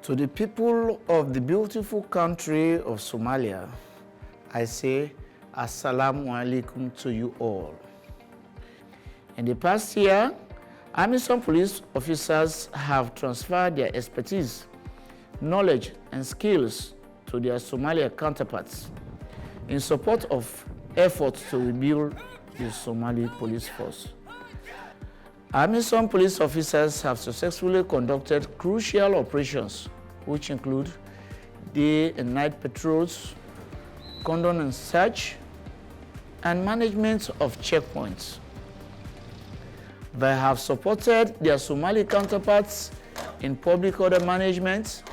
To the people of the beautiful country of Somalia, I say, Assalamu alaikum to you all. In the past year, Amisom police officers have transferred their expertise, knowledge, and skills to their Somalia counterparts in support of efforts to rebuild the Somali Police Force. Amisom police officers have successfully conducted crucial operations, which include day and night patrols, cordon and search, and management of checkpoints. They have supported their Somali counterparts in public order management,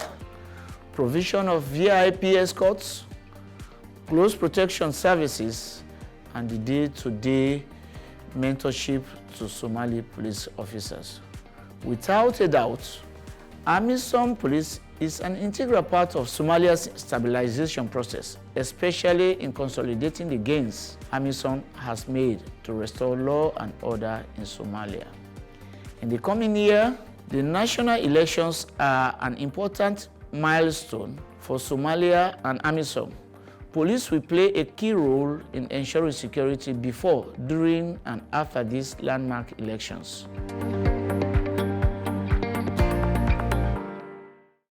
provision of VIP escorts, close protection services, and the day-to-day mentorship to Somali police officers. Without a doubt, Amisom Police is an integral part of Somalia's stabilization process, especially in consolidating the gains Amisom has made to restore law and order in Somalia. In the coming year, the national elections are an important milestone for Somalia and Amisom. Police will play a key role in ensuring security before, during, and after these landmark elections.